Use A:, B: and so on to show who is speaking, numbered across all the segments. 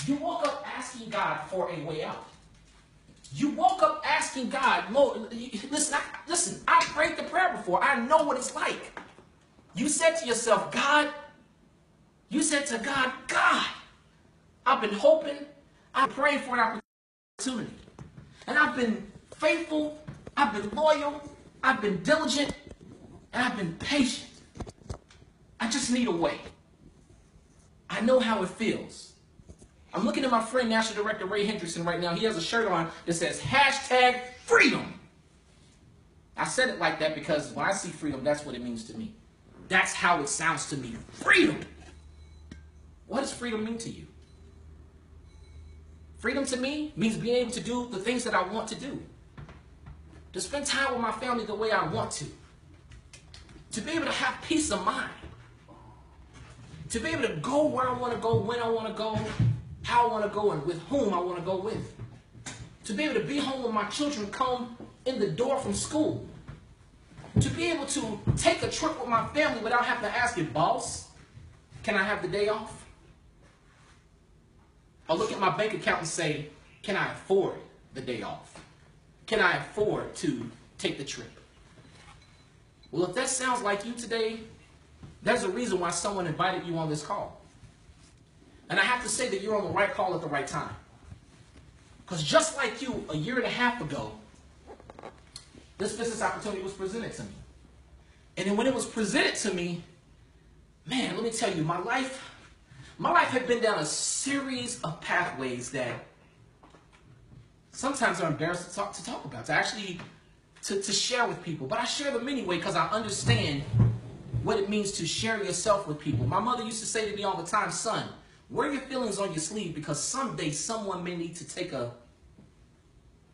A: You woke up asking God for a way out. You woke up asking God, listen, I prayed the prayer before. I know what it's like. You said to yourself, God, you said to God, God, I've been hoping, I've been praying for an opportunity. And I've been faithful, I've been loyal, I've been diligent, and I've been patient. I just need a way. I know how it feels. I'm looking at my friend, National Director Ray Hendrickson right now. He has a shirt on that says #freedom. I said it like that because when I see freedom, that's what it means to me. That's how it sounds to me. Freedom. What does freedom mean to you? Freedom to me means being able to do the things that I want to do. To spend time with my family the way I want to. To be able to have peace of mind. To be able to go where I want to go, when I want to go, how I want to go, and with whom I want to go with. To be able to be home when my children come in the door from school. To be able to take a trip with my family without having to ask it, boss, can I have the day off? I'll look at my bank account and say, can I afford the day off? Can I afford to take the trip? Well, if that sounds like you today, there's a reason why someone invited you on this call. And I have to say that you're on the right call at the right time. Because just like you, a year and a half ago, this business opportunity was presented to me. And then when it was presented to me, man, let me tell you, my life had been down a series of pathways that sometimes are embarrassed to talk about, to share with people. But I share them anyway because I understand what it means to share yourself with people. My mother used to say to me all the time, son, wear your feelings on your sleeve because someday someone may need to take a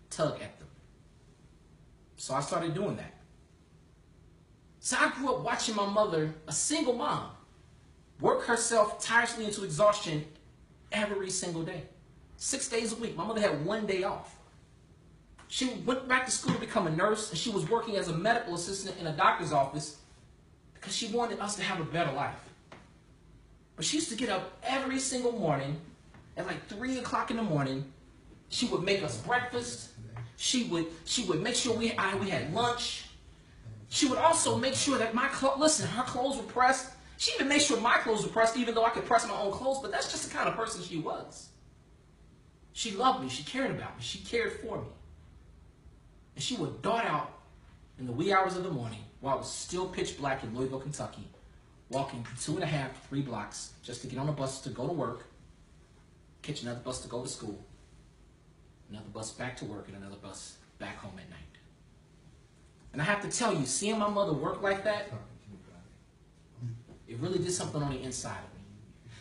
A: tug at them. So I started doing that. So I grew up watching my mother, a single mom, work herself tirelessly into exhaustion every single day. 6 days a week. My mother had 1 day off. She went back to school to become a nurse, and she was working as a medical assistant in a doctor's office because she wanted us to have a better life. But she used to get up every single morning at like 3 o'clock in the morning. She would make us breakfast. She would make sure we had lunch. She would also make sure that her clothes were pressed. She even made sure my clothes were pressed, even though I could press my own clothes, but that's just the kind of person she was. She loved me. She cared about me. She cared for me. And she would dart out in the wee hours of the morning while it was still pitch black in Louisville, Kentucky, walking 2.5 to 3 blocks just to get on a bus to go to work, catch another bus to go to school, another bus back to work, and another bus back home at night. And I have to tell you, seeing my mother work like that, it really did something on the inside of me.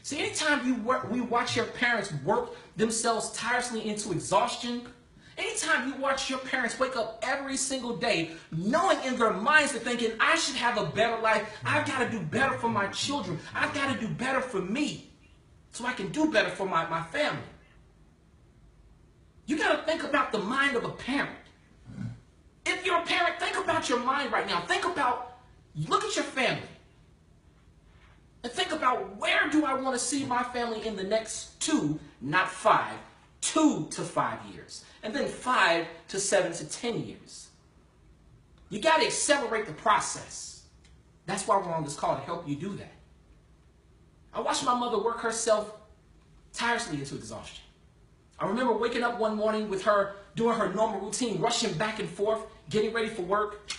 A: See, anytime we watch your parents work themselves tirelessly into exhaustion, anytime you watch your parents wake up every single day knowing in their minds they're thinking, I should have a better life, I've got to do better for my children, I've got to do better for me so I can do better for my family. You got to think about the mind of a parent. If you're a parent, think about your mind right now. Look at your family. And think about, where do I want to see my family in the next 2, not 5, 2 to 5 years. And then 5 to 7 to 10 years. You got to accelerate the process. That's why we're on this call, to help you do that. I watched my mother work herself tirelessly into exhaustion. I remember waking up one morning with her doing her normal routine, rushing back and forth, getting ready for work,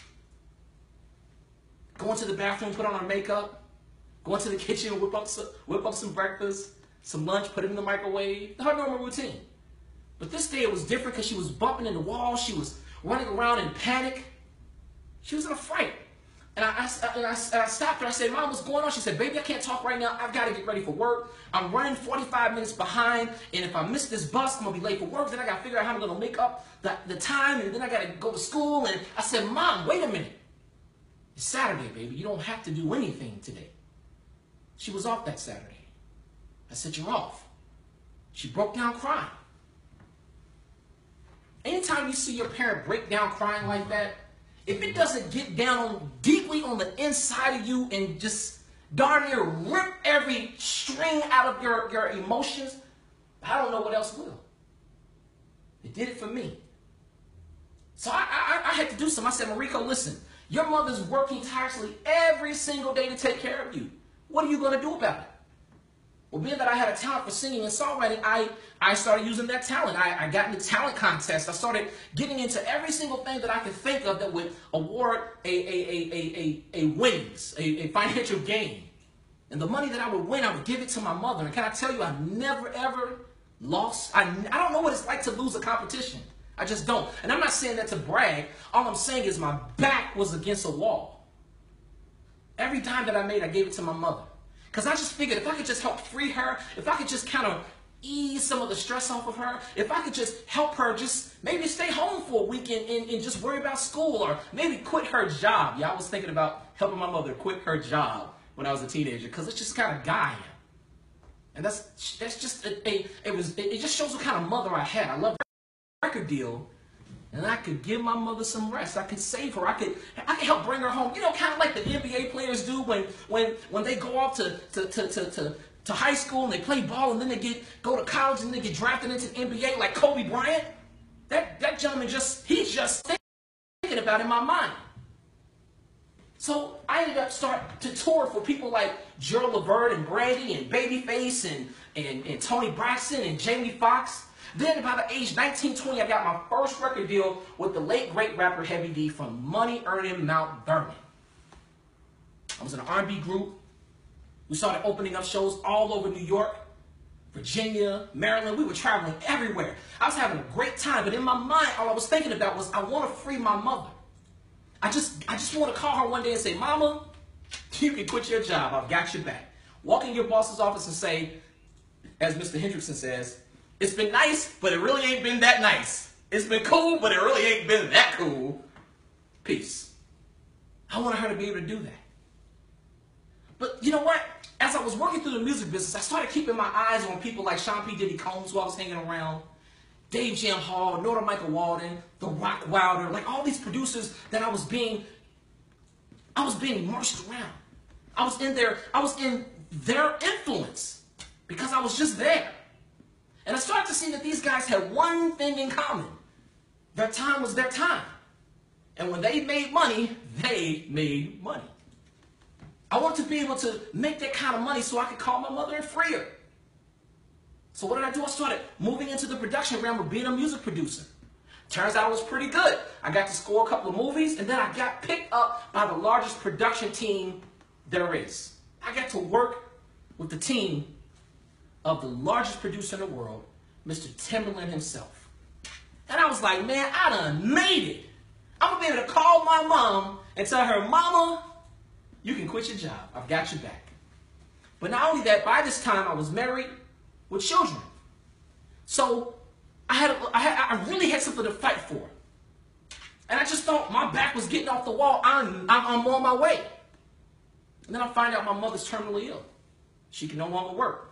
A: going to the bathroom, put on her makeup, going to the kitchen, whip up some breakfast, some lunch, put it in the microwave, her normal routine. But this day it was different because she was bumping into walls, she was running around in panic. She was in a fright. And I stopped her. I said, Mom, what's going on? She said, baby, I can't talk right now. I've got to get ready for work. I'm running 45 minutes behind. And if I miss this bus, I'm going to be late for work. Then I got to figure out how I'm going to make up the time. And then I got to go to school. And I said, Mom, wait a minute. It's Saturday, baby. You don't have to do anything today. She was off that Saturday. I said, you're off. She broke down crying. Anytime you see your parent break down crying like that, if it doesn't get down deeply on the inside of you and just darn near rip every string out of your emotions, I don't know what else will. It did it for me. So I had to do something. I said, Merecco, listen, your mother's working tirelessly every single day to take care of you. What are you going to do about it? Well, being that I had a talent for singing and songwriting, I started using that talent. I got into talent contests. I started getting into every single thing that I could think of that would award a winnings, a financial gain. And the money that I would win, I would give it to my mother. And can I tell you, I never, ever lost. I don't know what it's like to lose a competition. I just don't. And I'm not saying that to brag. All I'm saying is my back was against a wall. Every dime that I made, I gave it to my mother. Because I just figured if I could just help free her, if I could just kind of ease some of the stress off of her, if I could just help her just maybe stay home for a weekend and just worry about school, or maybe quit her job. Yeah, I was thinking about helping my mother quit her job when I was a teenager, because it's just kind of guy I am. And that's just it just shows what kind of mother I had. I love a record deal, and I could give my mother some rest. I could save her. I could help bring her home. You know, kind of like the NBA players do when they go off to high school and they play ball, and then they go to college and they get drafted into the NBA, like Kobe Bryant. That gentleman he's just thinking about in my mind. So I ended up starting to tour for people like Gerald Levert and Brandy and Babyface and Tony Braxton and Jamie Foxx. Then about the age 19, 20, I got my first record deal with the late, great rapper Heavy D from Money Earning Mount Vernon. I was in an R&B group. We started opening up shows all over New York, Virginia, Maryland. We were traveling everywhere. I was having a great time, but in my mind, all I was thinking about was I want to free my mother. I just want to call her one day and say, Mama, you can quit your job. I've got your back. Walk in your boss's office and say, as Mr. Hendrickson says, it's been nice, but it really ain't been that nice. It's been cool, but it really ain't been that cool. Peace. I wanted her to be able to do that. But you know what? As I was working through the music business, I started keeping my eyes on people like Sean P. Diddy Combs, who I was hanging around, Dave Jam Hall, Norton Michael Walden, The Rock Wilder, like all these producers that I was being marched around. I was in their influence because I was just there. And I started to see that these guys had one thing in common. Their time was their time. And when they made money, they made money. I wanted to be able to make that kind of money so I could call my mother and free her. So what did I do? I started moving into the production realm of being a music producer. Turns out I was pretty good. I got to score a couple of movies, and then I got picked up by the largest production team there is. I got to work with the team of the largest producer in the world, Mr. Timberland himself. And I was like, man, I done made it. I'm going to be able to call my mom and tell her, Mama, you can quit your job. I've got your back. But not only that, by this time I was married with children. So I really had something to fight for. And I just thought my back was getting off the wall. I'm on my way. And then I find out my mother's terminally ill. She can no longer work.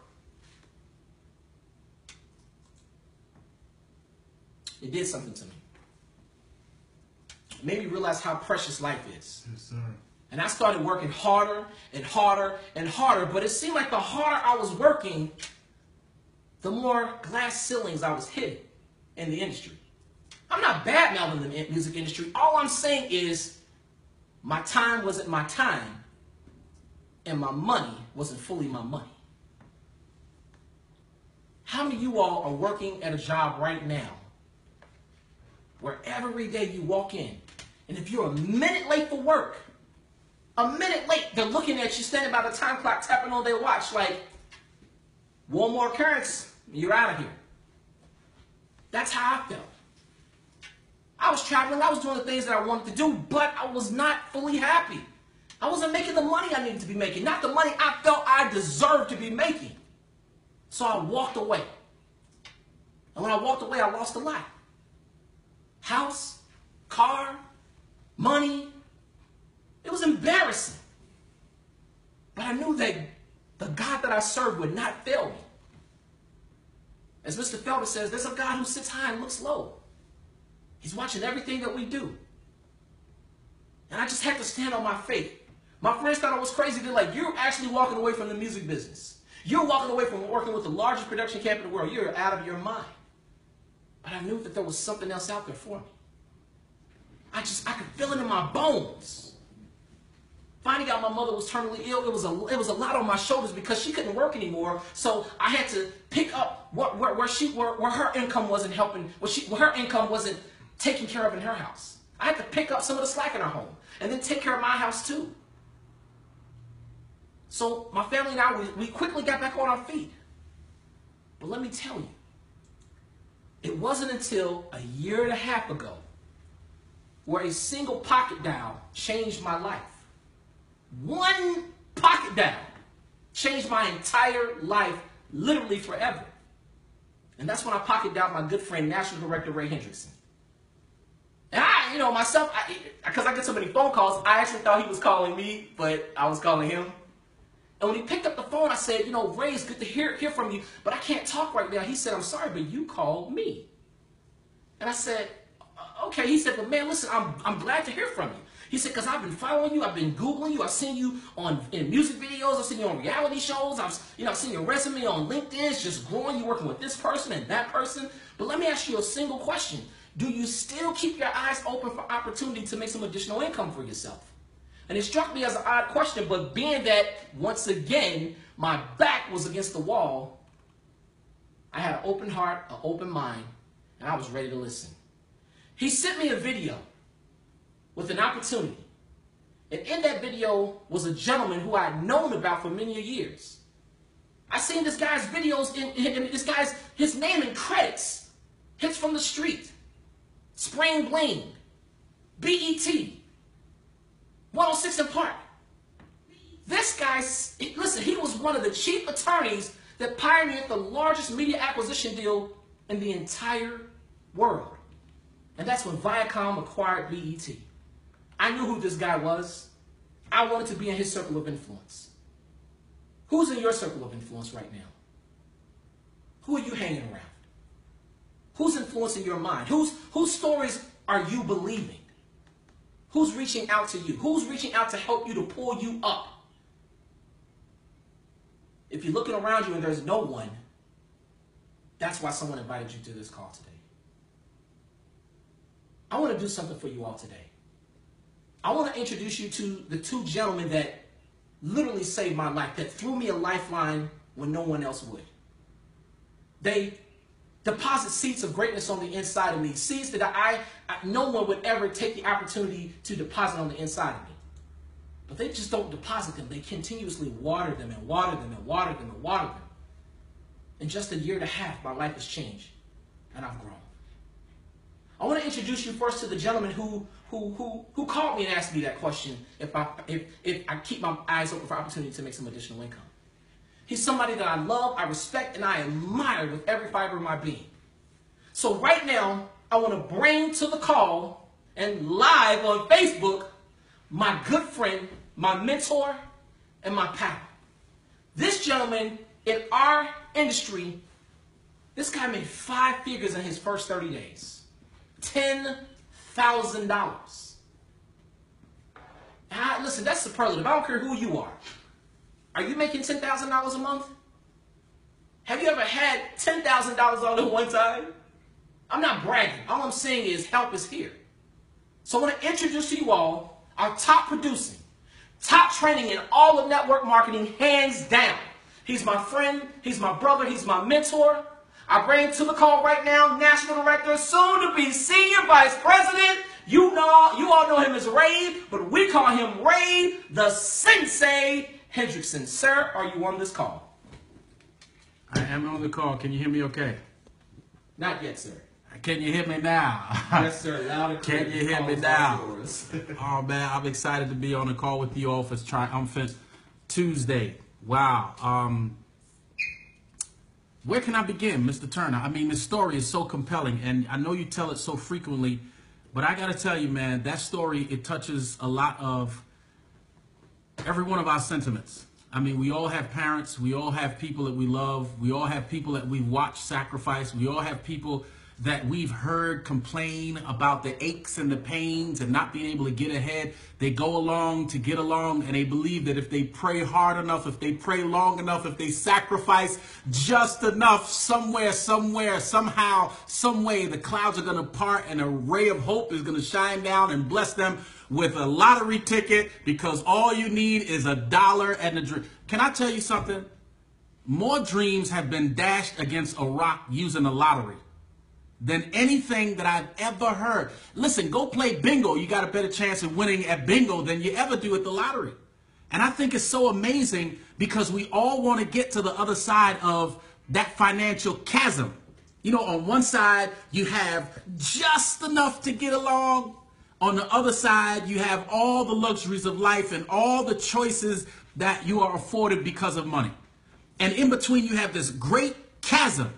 A: It did something to me. It made me realize how precious life is.
B: Yes, sir.
A: And I started working harder and harder and harder. But it seemed like the harder I was working, the more glass ceilings I was hitting in the industry. I'm not bad-mouthing the music industry. All I'm saying is my time wasn't my time, and my money wasn't fully my money. How many of you all are working at a job right now where every day you walk in, and if you're a minute late for work, a minute late, they're looking at you standing by the time clock, tapping on their watch like, one more occurrence, you're out of here. That's how I felt. I was traveling, I was doing the things that I wanted to do, but I was not fully happy. I wasn't making the money I needed to be making, not the money I felt I deserved to be making. So I walked away. And when I walked away, I lost a lot. House, car, money. It was embarrassing. But I knew that the God that I served would not fail me. As Mr. Felder says, there's a God who sits high and looks low. He's watching everything that we do. And I just had to stand on my faith. My friends thought I was crazy. They're like, you're actually walking away from the music business. You're walking away from working with the largest production camp in the world. You're out of your mind. But I knew that there was something else out there for me. I could feel it in my bones. Finding out my mother was terminally ill, it was a lot on my shoulders because she couldn't work anymore. So I had to pick up where her income wasn't helping, where her income wasn't taken care of in her house. I had to pick up some of the slack in our home and then take care of my house too. So my family and I, we quickly got back on our feet. But let me tell you, it wasn't until a year and a half ago where a single pocket dial changed my life. One pocket dial changed my entire life, literally forever. And that's when I pocket dialed my good friend, National Director Ray Hendrickson. And because I get so many phone calls, I actually thought he was calling me, but I was calling him. And when he picked up the phone, I said, Ray, it's good to hear from you, but I can't talk right now. He said, I'm sorry, but you called me. And I said, okay. He said, but man, listen, I'm glad to hear from you. He said, because I've been following you, I've been Googling you, I've seen you in music videos, I've seen you on reality shows, I've seen your resume on LinkedIn, it's just growing, you're working with this person and that person. But let me ask you a single question. Do you still keep your eyes open for opportunity to make some additional income for yourself? And it struck me as an odd question, but being that, once again, my back was against the wall, I had an open heart, an open mind, and I was ready to listen. He sent me a video with an opportunity. And in that video was a gentleman who I had known about for many years. I seen this guy's videos, his name in credits, Hits from the Street, Spring Bling, BET, 106 in Park. This guy, listen, he was one of the chief attorneys that pioneered the largest media acquisition deal in the entire world. And that's when Viacom acquired BET. I knew who this guy was. I wanted to be in his circle of influence. Who's in your circle of influence right now? Who are you hanging around? Who's influencing your mind? Whose stories are you believing? Who's reaching out to you? Who's reaching out to help you, to pull you up? If you're looking around you and there's no one, that's why someone invited you to this call today. I want to do something for you all today. I want to introduce you to the two gentlemen that literally saved my life, that threw me a lifeline when no one else would. They deposit seeds of greatness on the inside of me, seeds that no one would ever take the opportunity to deposit on the inside of me. But they just don't deposit them. They continuously water them and water them and water them and water them. In just a year and a half, my life has changed, and I've grown. I want to introduce you first to the gentleman who called me and asked me that question if I keep my eyes open for opportunity to make some additional income. He's somebody that I love, I respect, and I admire with every fiber of my being. So right now, I want to bring to the call and live on Facebook my good friend, my mentor, and my pal. This gentleman in our industry, this guy made 5 figures in his first 30 days. $10,000. Listen, that's superlative. I don't care who you are. Are you making $10,000 a month? Have you ever had $10,000 all at one time? I'm not bragging. All I'm saying is help is here. So I want to introduce to you all our top producing, top training in all of network marketing, hands down. He's my friend. He's my brother. He's my mentor. I bring to the call right now, National Director, soon to be Senior Vice President. You all know him as Ray, but we call him Ray the Sensei Hendrickson. Sir, are you on this call?
B: I am on the call. Can you hear me okay?
A: Not yet, sir.
B: Can you hear me now?
A: Yes, sir. Loud and clear.
B: Can you hear me now? Oh, man, I'm excited to be on the call with you all for Triumphant Tuesday. Wow. Where can I begin, Mr. Turner? I mean, this story is so compelling, and I know you tell it so frequently, but I got to tell you, man, that story, it touches a lot of every one of our sentiments. I mean, we all have parents. We all have people that we love. We all have people that we've watched sacrifice. We all have people that we've heard complain about the aches and the pains and not being able to get ahead. They go along to get along, and they believe that if they pray hard enough, if they pray long enough, if they sacrifice just enough, somewhere, somehow, some way, the clouds are going to part and a ray of hope is going to shine down and bless them with a lottery ticket, because all you need is $1 and a dream. Can I tell you something? More dreams have been dashed against a rock using a lottery than anything that I've ever heard. Listen, go play bingo. You got a better chance of winning at bingo than you ever do at the lottery. And I think it's so amazing because we all want to get to the other side of that financial chasm. You know, on one side, you have just enough to get along. On the other side, you have all the luxuries of life and all the choices that you are afforded because of money. And in between, you have this great chasm.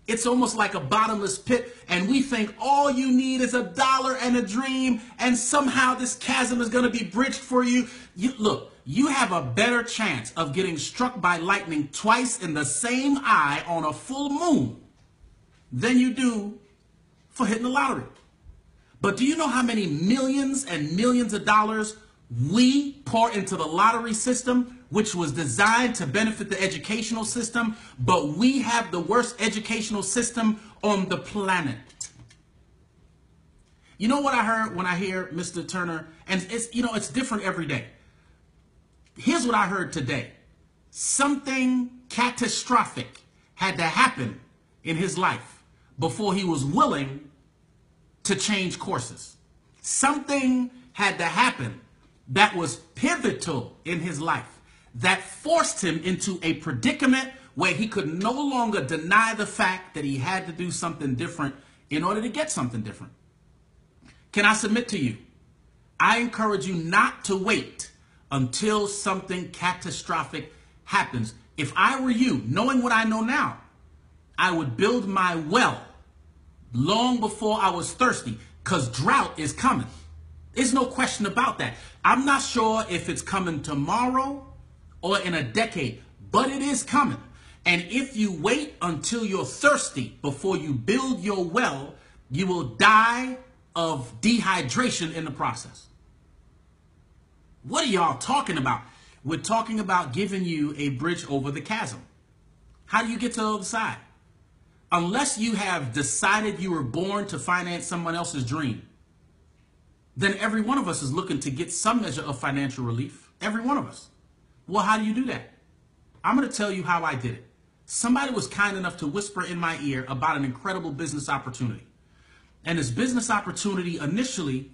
B: It's almost like a bottomless pit, and we think all you need is $1 and a dream, and somehow this chasm is going to be bridged for you. Look, you have a better chance of getting struck by lightning twice in the same eye on a full moon than you do for hitting the lottery. But do you know how many millions and millions of dollars we pour into the lottery system, which was designed to benefit the educational system, but we have the worst educational system on the planet? You know what I heard when I hear Mr. Turner, and it's different every day. Here's what I heard today. Something catastrophic had to happen in his life before he was willing to change courses. Something had to happen that was pivotal in his life, that forced him into a predicament where he could no longer deny the fact that he had to do something different in order to get something different. Can I submit to you? I encourage you not to wait until something catastrophic happens. If I were you, knowing what I know now, I would build my well long before I was thirsty, because drought is coming. There's no question about that. I'm not sure if it's coming tomorrow or in a decade, but it is coming. And if you wait until you're thirsty before you build your well, you will die of dehydration in the process. What are y'all talking about? We're talking about giving you a bridge over the chasm. How do you get to the other side? Unless you have decided you were born to finance someone else's dream, then every one of us is looking to get some measure of financial relief. Every one of us. Well, how do you do that? I'm going to tell you how I did it. Somebody was kind enough to whisper in my ear about an incredible business opportunity. And this business opportunity, initially,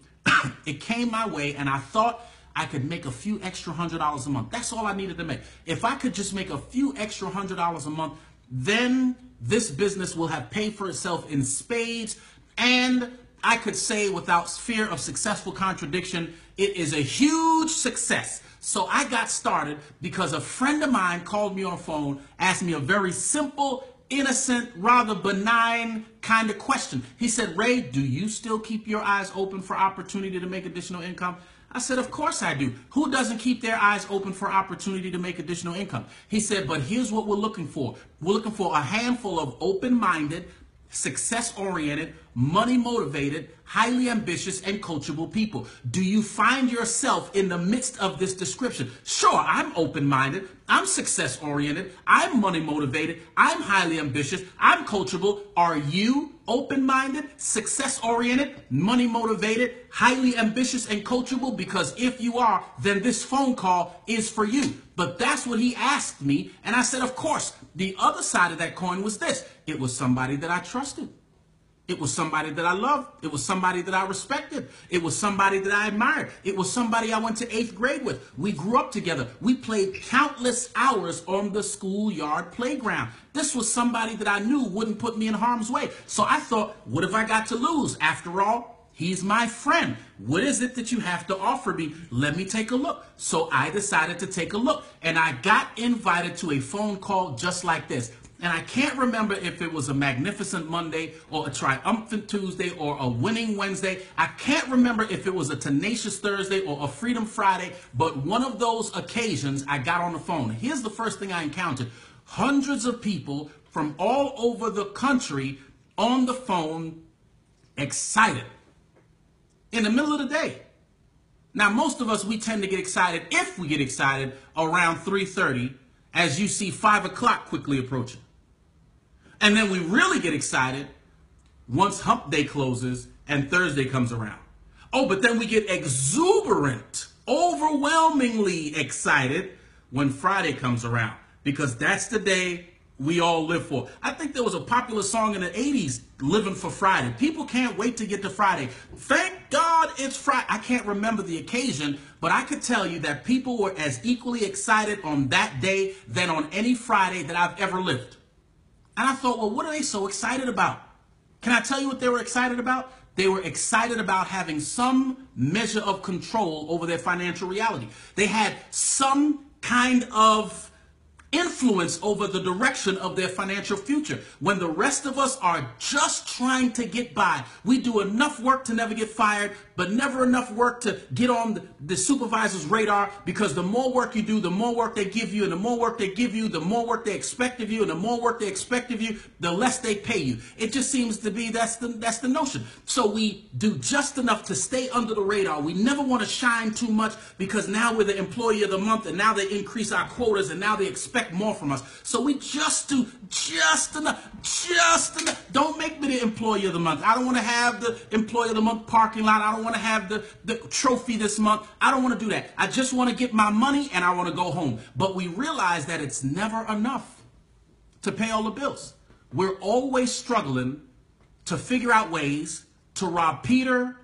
B: it came my way, and I thought I could make a few extra $100 a month. That's all I needed to make. If I could just make a few extra $100 a month, then this business will have paid for itself in spades, and I could say without fear of successful contradiction, it is a huge success. So I got started because a friend of mine called me on the phone, asked me a very simple, innocent, rather benign kind of question. He said, "Ray, do you still keep your eyes open for opportunity to make additional income?" I said, "Of course I do. Who doesn't keep their eyes open for opportunity to make additional income?" He said, "But here's what we're looking for. We're looking for a handful of open-minded, success-oriented, money-motivated, highly ambitious, and coachable people. Do you find yourself in the midst of this description?" Sure, I'm open-minded, I'm success-oriented, I'm money-motivated, I'm highly ambitious, I'm coachable. Are you open-minded, success-oriented, money-motivated, highly ambitious, and coachable? Because if you are, then this phone call is for you. But that's what he asked me, and I said, of course. The other side of that coin was this. It was somebody that I trusted. It was somebody that I loved. It was somebody that I respected. It was somebody that I admired. It was somebody I went to 8th grade with. We grew up together. We played countless hours on the schoolyard playground. This was somebody that I knew wouldn't put me in harm's way. So I thought, what have I got to lose? After all, he's my friend. What is it that you have to offer me? Let me take a look. So I decided to take a look, and I got invited to a phone call just like this. And I can't remember if it was a Magnificent Monday or a Triumphant Tuesday or a Winning Wednesday. I can't remember if it was a Tenacious Thursday or a Freedom Friday, but one of those occasions I got on the phone. Here's the first thing I encountered. Hundreds of people from all over the country on the phone excited in the middle of the day. Now, most of us, we tend to get excited, if we get excited, around 3:30 as you see 5 o'clock quickly approaching. And then we really get excited once hump day closes and Thursday comes around. Oh, but then we get exuberant, overwhelmingly excited when Friday comes around, because that's the day we all live for. I think there was a popular song in the 80s, Living for Friday. People can't wait to get to Friday. Thank God it's Friday. I can't remember the occasion, but I could tell you that people were as equally excited on that day than on any Friday that I've ever lived. And I thought, well, what are they so excited about? Can I tell you what they were excited about? They were excited about having some measure of control over their financial reality. They had some kind of influence over the direction of their financial future. When the rest of us are just trying to get by, we do enough work to never get fired, but never enough work to get on the supervisor's radar, because the more work you do, the more work they give you, and the more work they give you, the more work they expect of you, and the more work they expect of you, the less they pay you. It just seems to be that's the notion. So we do just enough to stay under the radar. We never want to shine too much, because now we're the employee of the month, and now they increase our quotas, and now they expect more from us. So we just do just enough. Don't make me the employee of the month. I don't want to have the employee of the month parking lot. I don't want to have the trophy this month. I don't want to do that. I just want to get my money and I want to go home. But we realize that it's never enough to pay all the bills. We're always struggling to figure out ways to rob Peter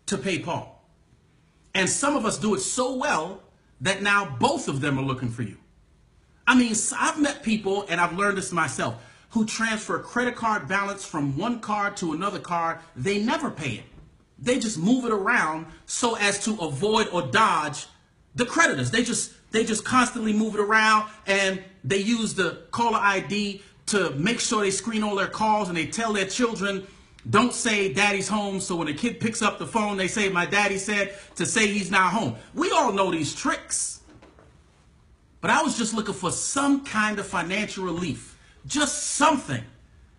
B: to pay Paul. And some of us do it so well that now both of them are looking for you. I mean, I've met people, and I've learned this myself, who transfer credit card balance from one card to another card. They never pay it. They just move it around so as to avoid or dodge the creditors. They just constantly move it around, and they use the caller ID to make sure they screen all their calls, and they tell their children, don't say daddy's home. So when a kid picks up the phone, they say, my daddy said to say he's not home. We all know these tricks. But I was just looking for some kind of financial relief, just something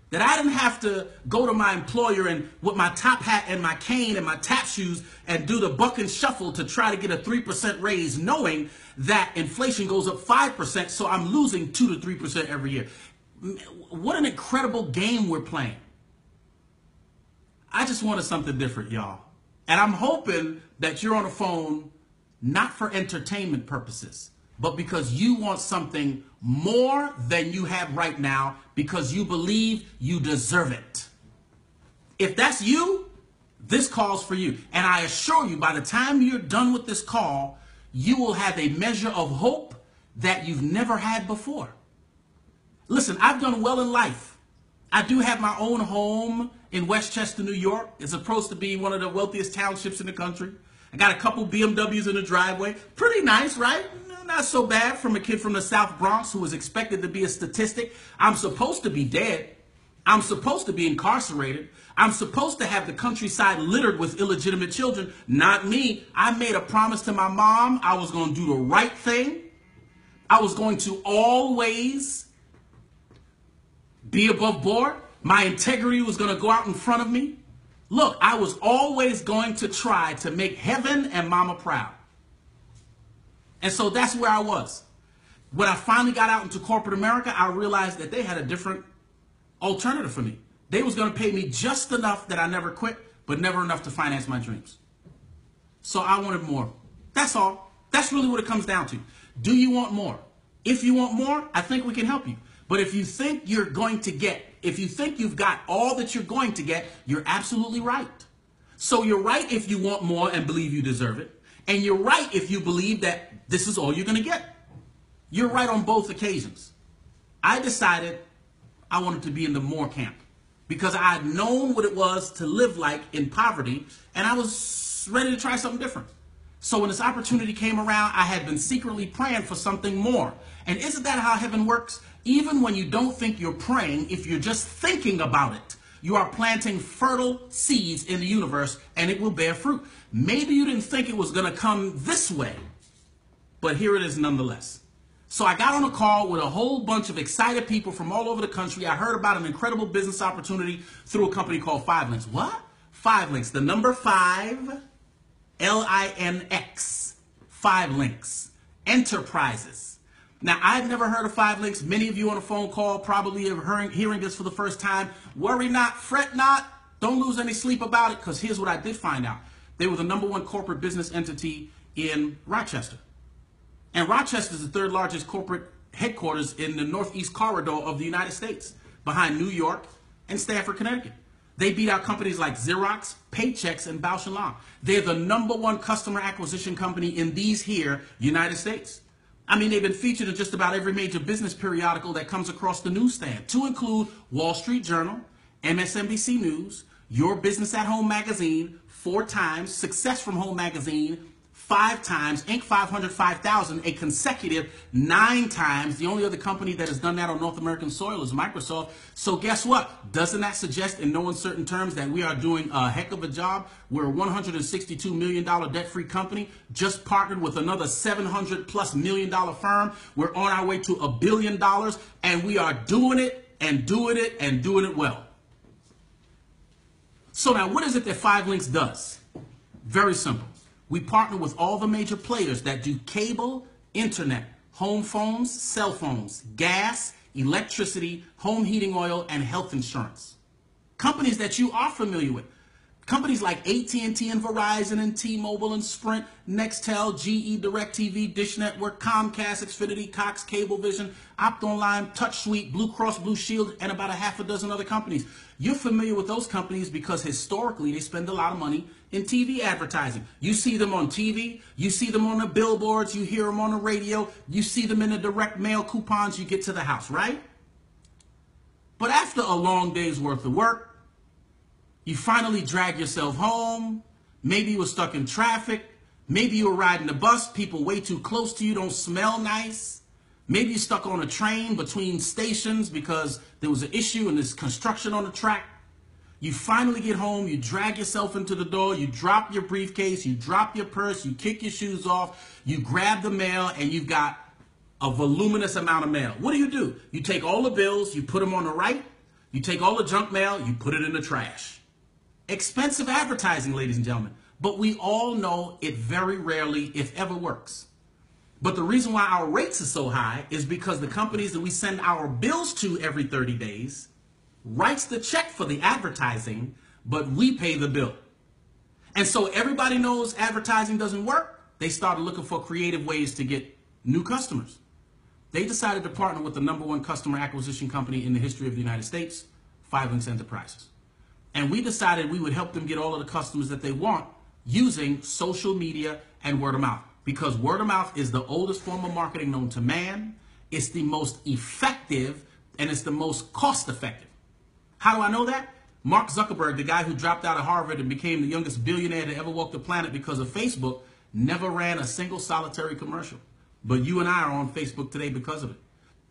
B: that I didn't have to go to my employer and with my top hat and my cane and my tap shoes and do the buck and shuffle to try to get a 3% raise, knowing that inflation goes up 5%, so I'm losing 2 to 3% every year. What an incredible game we're playing. I just wanted something different, y'all. And I'm hoping that you're on the phone not for entertainment purposes, but because you want something more than you have right now, because you believe you deserve it. If that's you, this call's for you. And I assure you, by the time you're done with this call, you will have a measure of hope that you've never had before. Listen, I've done well in life. I do have my own home in Westchester, New York. It's supposed to be one of the wealthiest townships in the country. I got a couple BMWs in the driveway. Pretty nice, right? Not so bad from a kid from the South Bronx who was expected to be a statistic. I'm supposed to be dead. I'm supposed to be incarcerated. I'm supposed to have the countryside littered with illegitimate children. Not me. I made a promise to my mom. I was going to do the right thing. I was going to always be above board. My integrity was going to go out in front of me. Look, I was always going to try to make heaven and mama proud. And so that's where I was. When I finally got out into corporate America, I realized that they had a different alternative for me. They was going to pay me just enough that I never quit, but never enough to finance my dreams. So I wanted more. That's all. That's really what it comes down to. Do you want more? If you want more, I think we can help you. But if you think you're going to get, if you think you've got all that you're going to get, you're absolutely right. So you're right if you want more and believe you deserve it. And you're right if you believe that this is all you're going to get. You're right on both occasions. I decided I wanted to be in the more camp because I had known what it was to live like in poverty, and I was ready to try something different. So when this opportunity came around, I had been secretly praying for something more. And isn't that how heaven works? Even when you don't think you're praying, if you're just thinking about it, you are planting fertile seeds in the universe, and it will bear fruit. Maybe you didn't think it was going to come this way, but here it is nonetheless. So I got on a call with a whole bunch of excited people from all over the country. I heard about an incredible business opportunity through a company called 5 Links. What? 5 Links. The number 5, L-I-N-X. 5 Links. Enterprises. Now, I've never heard of 5 Links. Many of you on a phone call probably are hearing this for the first time. Worry not, fret not. Don't lose any sleep about it, because here's what I did find out. They were the number 1 corporate business entity in Rochester. And Rochester is the 3rd largest corporate headquarters in the Northeast corridor of the United States, behind New York and Stamford, Connecticut. They beat out companies like Xerox, Paychex, and Bausch & Lomb. They're the number 1 customer acquisition company in these here United States. I mean, they've been featured in just about every major business periodical that comes across the newsstand, to include Wall Street Journal, MSNBC News, Your Business at Home magazine, 4 times, Success from Home magazine, 5 times, Inc. 500, 5,000, a consecutive 9 times. The only other company that has done that on North American soil is Microsoft. So guess what? Doesn't that suggest in no uncertain terms that we are doing a heck of a job? We're a $162 million debt-free company, just partnered with another $700+ million firm. We're on our way to $1 billion, and we are doing it and doing it and doing it well. So now, what is it that 5 Links does? Very simple. We partner with all the major players that do cable, internet, home phones, cell phones, gas, electricity, home heating oil, and health insurance. Companies that you are familiar with. Companies like AT&T and Verizon and T-Mobile and Sprint, Nextel, GE, DirecTV, Dish Network, Comcast, Xfinity, Cox, Cablevision, OptOnline, TouchSuite, Blue Cross Blue Shield, and about a half a dozen other companies. You're familiar with those companies because historically they spend a lot of money in TV advertising. You see them on TV, you see them on the billboards, you hear them on the radio, you see them in the direct mail coupons you get to the house, right? But after a long day's worth of work, you finally drag yourself home. Maybe you were stuck in traffic. Maybe you were riding the bus. People way too close to you don't smell nice. Maybe you're stuck on a train between stations because there was an issue and there's construction on the track. You finally get home. You drag yourself into the door. You drop your briefcase. You drop your purse. You kick your shoes off. You grab the mail, and you've got a voluminous amount of mail. What do? You take all the bills. You put them on the right. You take all the junk mail. You put it in the trash. Expensive advertising, ladies and gentlemen, but we all know it very rarely, if ever, works. But the reason why our rates are so high is because the companies that we send our bills to every 30 days writes the check for the advertising, but we pay the bill. And so everybody knows advertising doesn't work. They started looking for creative ways to get new customers. They decided to partner with the number 1 customer acquisition company in the history of the United States, 5 Links Enterprises. And we decided we would help them get all of the customers that they want using social media and word of mouth. Because word of mouth is the oldest form of marketing known to man. It's the most effective, and it's the most cost effective. How do I know that? Mark Zuckerberg, the guy who dropped out of Harvard and became the youngest billionaire to ever walk the planet because of Facebook, never ran a single solitary commercial. But you and I are on Facebook today because of it.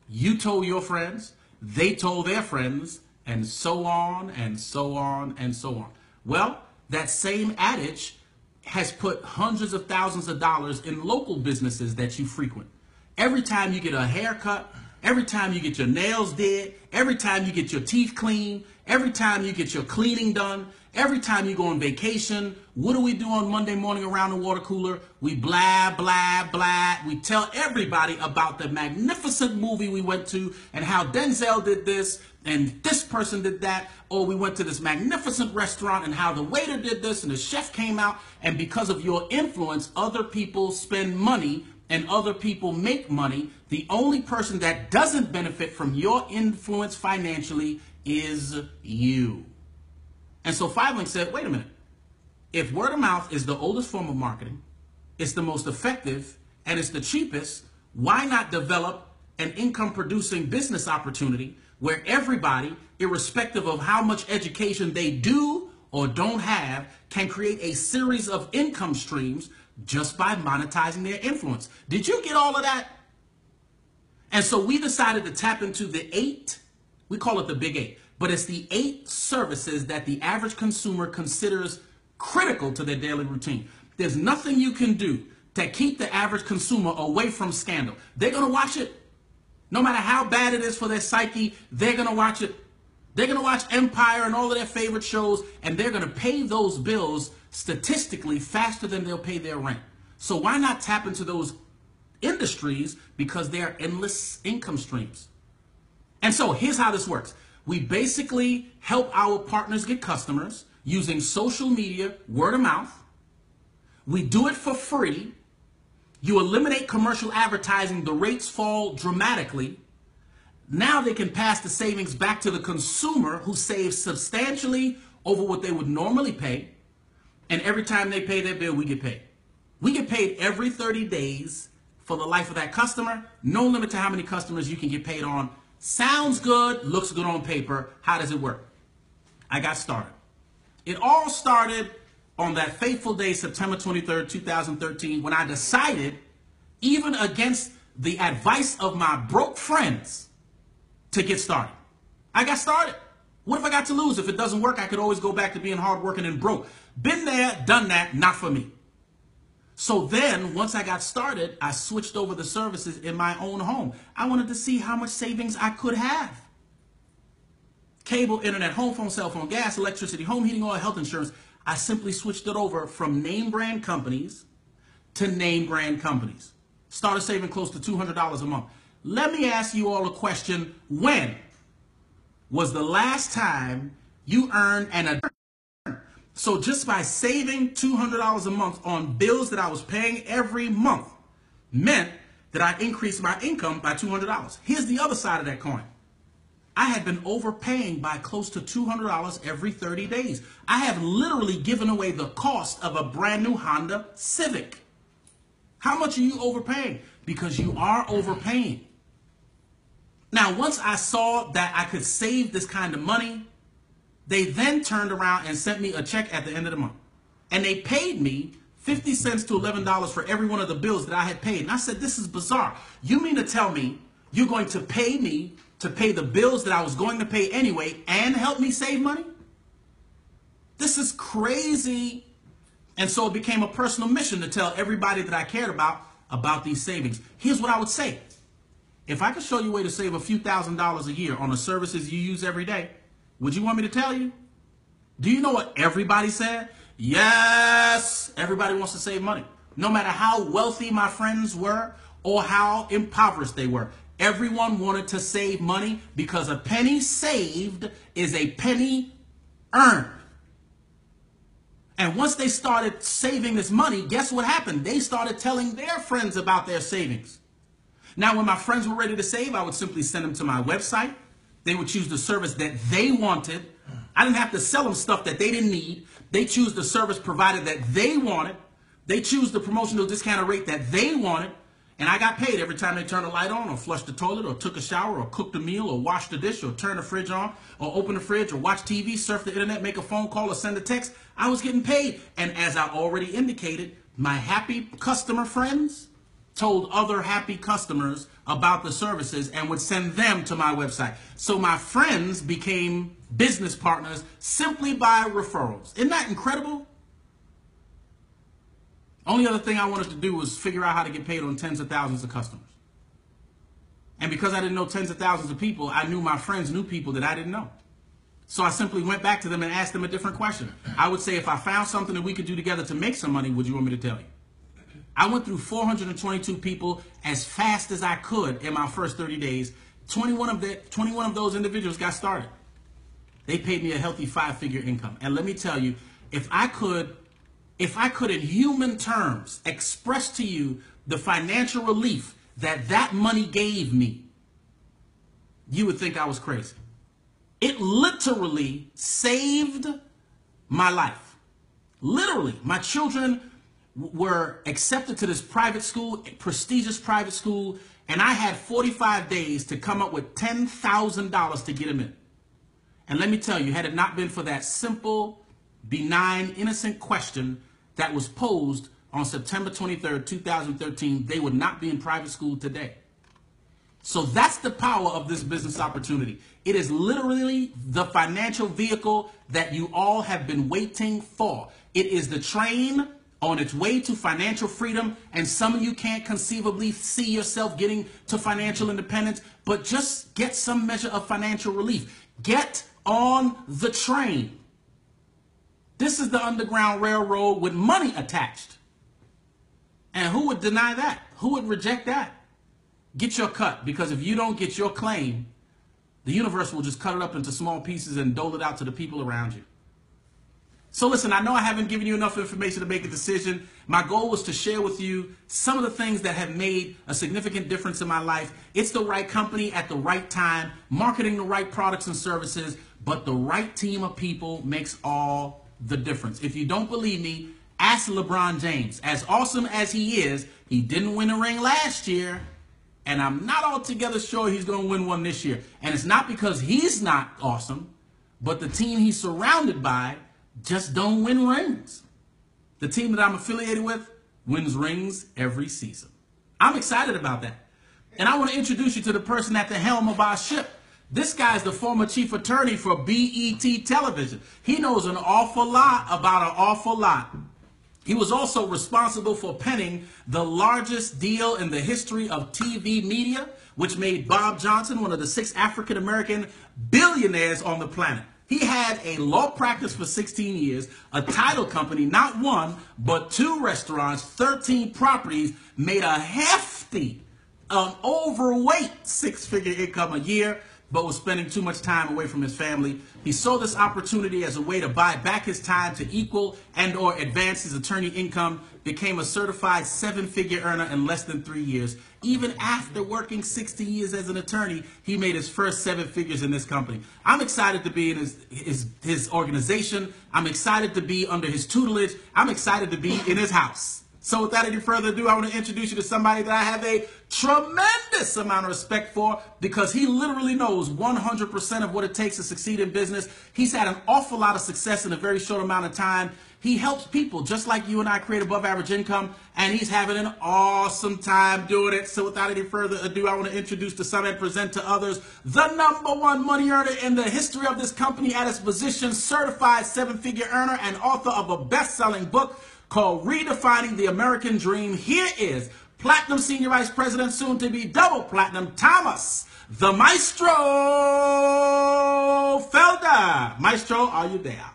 B: You told your friends, they told their friends, and so on and so on and so on. Well, that same adage has put hundreds of thousands of dollars in local businesses that you frequent. Every time you get a haircut, every time you get your nails did, every time you get your teeth cleaned, every time you get your cleaning done, every time you go on vacation, what do we do on Monday morning around the water cooler? We blah, blah, blah. We tell everybody about the magnificent movie we went to and how Denzel did this and this person did that. Or we went to this magnificent restaurant and how the waiter did this and the chef came out. And because of your influence, other people spend money and other people make money. The only person that doesn't benefit from your influence financially is you. And so 5 Links said, wait a minute. If word of mouth is the oldest form of marketing, it's the most effective, and it's the cheapest, why not develop an income-producing business opportunity where everybody, irrespective of how much education they do or don't have, can create a series of income streams just by monetizing their influence? Did you get all of that? And so we decided to tap into the 8, we call it the Big 8, but it's the 8 services that the average consumer considers critical to their daily routine. There's nothing you can do to keep the average consumer away from scandal. They're going to watch it. No matter how bad it is for their psyche, they're going to watch it. They're going to watch Empire and all of their favorite shows, and they're going to pay those bills statistically faster than they'll pay their rent. So why not tap into those industries? Because they are endless income streams. And so here's how this works. We basically help our partners get customers using social media, word of mouth. We do it for free. You eliminate commercial advertising, the rates fall dramatically. Now they can pass the savings back to the consumer, who saves substantially over what they would normally pay. And every time they pay their bill, we get paid. We get paid every 30 days for the life of that customer. No limit to how many customers you can get paid on. Sounds good, looks good on paper. How does it work? I got started. It all started on that fateful day, September 23rd, 2013, when I decided, even against the advice of my broke friends, to get started. I got started. What if I got to lose? If it doesn't work, I could always go back to being hardworking and broke. Been there, done that, not for me. So then, once I got started, I switched over the services in my own home. I wanted to see how much savings I could have. Cable, internet, home phone, cell phone, gas, electricity, home heating, oil, health insurance. I simply switched it over from name brand companies to name brand companies. Started saving close to $200 a month. Let me ask you all a question. When was the last time you earned an return? So just by saving $200 a month on bills that I was paying every month meant that I increased my income by $200. Here's the other side of that coin. I had been overpaying by close to $200 every 30 days. I have literally given away the cost of a brand new Honda Civic. How much are you overpaying? Because you are overpaying. Now, once I saw that I could save this kind of money, they then turned around and sent me a check at the end of the month. And they paid me 50 cents to $11 for every one of the bills that I had paid. And I said, this is bizarre. You mean to tell me you're going to pay me to pay the bills that I was going to pay anyway and help me save money? This is crazy. And so it became a personal mission to tell everybody that I cared about these savings. Here's what I would say. If I could show you a way to save a few $1,000s a year on the services you use every day, would you want me to tell you? Do you know what everybody said? Yes, everybody wants to save money. No matter how wealthy my friends were or how impoverished they were. Everyone wanted to save money because a penny saved is a penny earned. And once they started saving this money, guess what happened? They started telling their friends about their savings. Now, when my friends were ready to save, I would simply send them to my website. They would choose the service that they wanted. I didn't have to sell them stuff that they didn't need. They choose the service provider that they wanted. They choose the promotional discounted rate that they wanted. And I got paid every time they turned the light on or flushed the toilet or took a shower or cooked a meal or washed the dish or turned the fridge on or opened the fridge or watched TV, surfed the internet, make a phone call or send a text. I was getting paid. And as I already indicated, my happy customer friends told other happy customers about the services and would send them to my website. So my friends became business partners simply by referrals. Isn't that incredible? Only other thing I wanted to do was figure out how to get paid on tens of thousands of customers. And because I didn't know tens of thousands of people, I knew my friends knew people that I didn't know. So I simply went back to them and asked them a different question. I would say, if I found something that we could do together to make some money, would you want me to tell you? I went through 422 people as fast as I could in my first 30 days. 21 of those individuals got started. They paid me a healthy 5-figure income. And let me tell you, if I could in human terms express to you the financial relief that money gave me, you would think I was crazy. It literally saved my life. Literally, my children were accepted to this private school, prestigious private school, and I had 45 days to come up with $10,000 to get them in. And let me tell you, had it not been for that simple, benign, innocent question that was posed on September 23rd, 2013, they would not be in private school today. So that's the power of this business opportunity. It is literally the financial vehicle that you all have been waiting for. It is the train on its way to financial freedom, and some of you can't conceivably see yourself getting to financial independence, but just get some measure of financial relief. Get on the train. This is the Underground Railroad with money attached. And who would deny that? Who would reject that? Get your cut, because if you don't get your claim, the universe will just cut it up into small pieces and dole it out to the people around you. So listen, I know I haven't given you enough information to make a decision. My goal was to share with you some of the things that have made a significant difference in my life. It's the right company at the right time, marketing the right products and services, but the right team of people makes all the difference. If you don't believe me, ask LeBron James. As awesome as he is, he didn't win a ring last year, and I'm not altogether sure he's going to win one this year. And it's not because he's not awesome, but the team he's surrounded by just don't win rings. The team that I'm affiliated with wins rings every season. I'm excited about that. And I want to introduce you to the person at the helm of our ship. This guy is the former chief attorney for BET Television. He knows an awful lot about an awful lot. He was also responsible for penning the largest deal in the history of TV media, which made Bob Johnson one of the 6 African-American billionaires on the planet. He had a law practice for 16 years, a title company, not 1, but 2 restaurants, 13 properties, made a hefty, overweight 6-figure income a year, but was spending too much time away from his family. He saw this opportunity as a way to buy back his time to equal and or advance his attorney income, became a certified 7-figure earner in less than 3 years. Even after working 60 years as an attorney, he made his first 7 figures in this company. I'm excited to be in his organization. I'm excited to be under his tutelage. I'm excited to be in his house. So without any further ado, I want to introduce you to somebody that I have a tremendous amount of respect for, because he literally knows 100% of what it takes to succeed in business. He's had an awful lot of success in a very short amount of time. He helps people just like you and I create above average income, and he's having an awesome time doing it. So without any further ado, I want to introduce to some and present to others the #1 money earner in the history of this company at his position, certified 7-figure earner and author of a best-selling book called Redefining the American Dream. Here is Platinum Senior Vice President, soon to be double platinum, Thomas, the Maestro Felder. Maestro, are you there?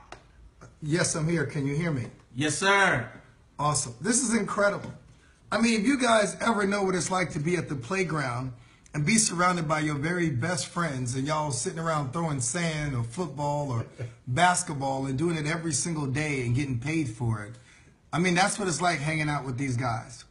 C: Yes, I'm here. Can you hear me?
B: Yes, sir.
C: Awesome. This is incredible. I mean, if you guys ever know what it's like to be at the playground and be surrounded by your very best friends and y'all sitting around throwing sand or football or basketball and doing it every single day and getting paid for it. I mean, that's what it's like hanging out with these guys.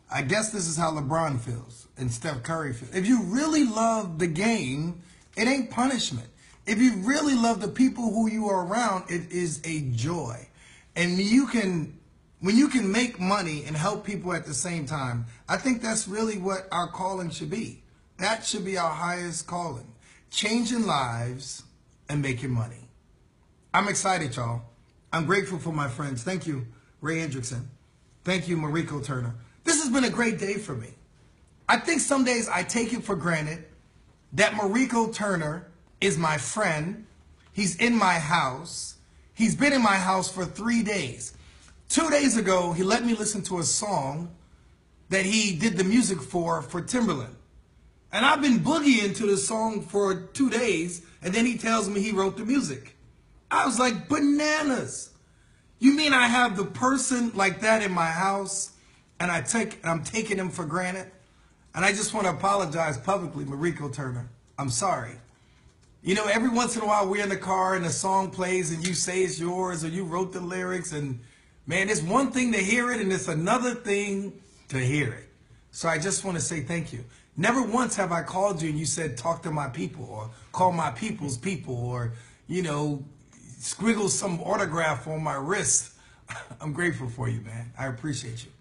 C: I guess this is how LeBron feels and Steph Curry feels. If you really love the game, it ain't punishment. If you really love the people who you are around, it is a joy. And when you can make money and help people at the same time, I think that's really what our calling should be. That should be our highest calling. Changing lives and making money. I'm excited, y'all. I'm grateful for my friends. Thank you, Ray Hendrickson. Thank you, Merecco Turner. This has been a great day for me. I think some days I take it for granted that Merecco Turner is my friend. He's in my house. He's been in my house for 3 days. 2 days ago, he let me listen to a song that he did the music for Timberland. And I've been boogieing to the song for 2 days, and then he tells me he wrote the music. I was like, bananas. You mean I have the person like that in my house, and I'm taking him for granted? And I just want to apologize publicly, Merecco Turner. I'm sorry. You know, every once in a while we're in the car and the song plays and you say it's yours or you wrote the lyrics, and man, it's one thing to hear it and it's another thing to hear it. So I just want to say thank you. Never once have I called you and you said, talk to my people or call my people's people or, you know, squiggle some autograph on my wrist. I'm grateful for you, man. I appreciate you.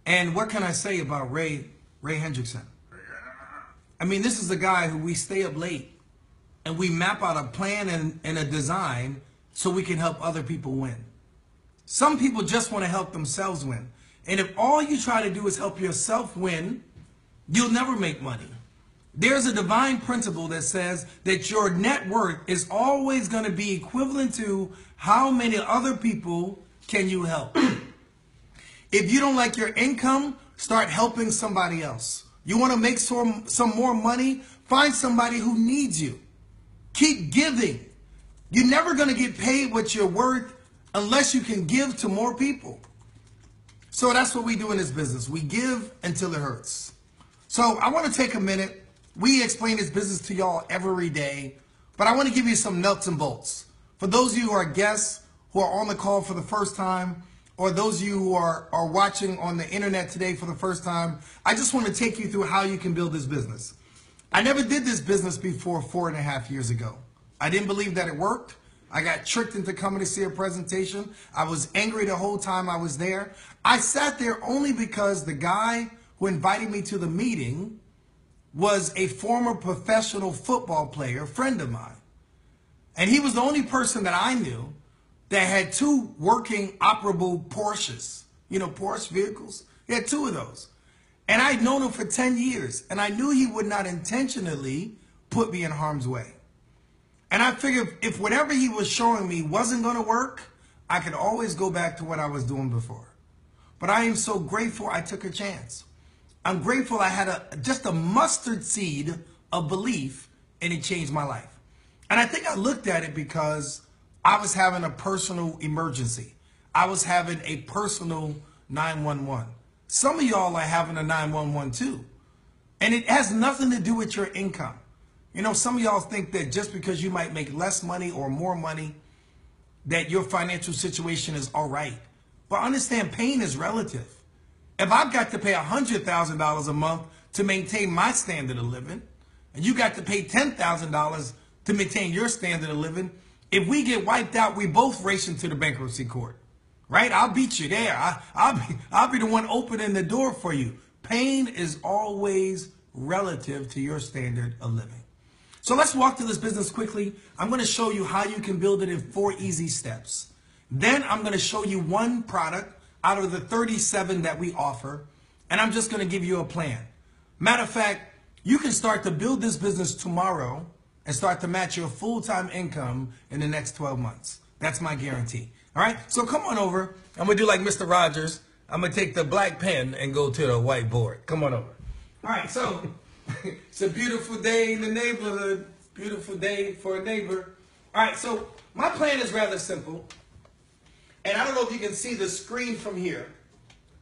C: And what can I say about Ray Hendrickson? I mean, this is a guy who we stay up late and we map out a plan and a design so we can help other people win. Some people just want to help themselves win. And if all you try to do is help yourself win, you'll never make money. There's a divine principle that says that your net worth is always going to be equivalent to how many other people can you help. If you don't like your income, start helping somebody else. You want to make some more money? Find somebody who needs you. Keep giving. You're never going to get paid what you're worth unless you can give to more people. So that's what we do in this business. We give until it hurts. So I want to take a minute. We explain this business to y'all every day, but I want to give you some nuts and bolts. For those of you who are guests, who are on the call for the first time, or those of you who are watching on the internet today for the first time, I just want to take you through how you can build this business. I never did this business before 4.5 years ago. I didn't believe that it worked. I got tricked into coming to see a presentation. I was angry the whole time I was there. I sat there only because the guy who invited me to the meeting was a former professional football player, friend of mine. And he was the only person that I knew that had 2 working operable Porsches, you know, Porsche vehicles. He had 2 of those. And I'd known him for 10 years, and I knew he would not intentionally put me in harm's way. And I figured if whatever he was showing me wasn't going to work, I could always go back to what I was doing before. But I am so grateful I took a chance. I'm grateful I had just a mustard seed of belief, and it changed my life. And I think I looked at it because I was having a personal emergency. I was having a personal 911. Some of y'all are having a 911 too. And it has nothing to do with your income. You know, some of y'all think that just because you might make less money or more money, that your financial situation is all right. But understand, pain is relative. If I've got to pay $100,000 a month to maintain my standard of living, and you got to pay $10,000 to maintain your standard of living, if we get wiped out, we both race into the bankruptcy court, right? I'll beat you there. I'll be the one opening the door for you. Pain is always relative to your standard of living. So let's walk through this business quickly. I'm going to show you how you can build it in 4 easy steps. Then I'm going to show you one product out of the 37 that we offer, and I'm just going to give you a plan. Matter of fact, you can start to build this business tomorrow and start to match your full-time income in the next 12 months. That's my guarantee. All right? So come on over. I'm going to do like Mr. Rogers. I'm going to take the black pen and go to the whiteboard. Come on over. All right, so it's a beautiful day in the neighborhood. Beautiful day for a neighbor. All right, so my plan is rather simple. And I don't know if you can see the screen from here,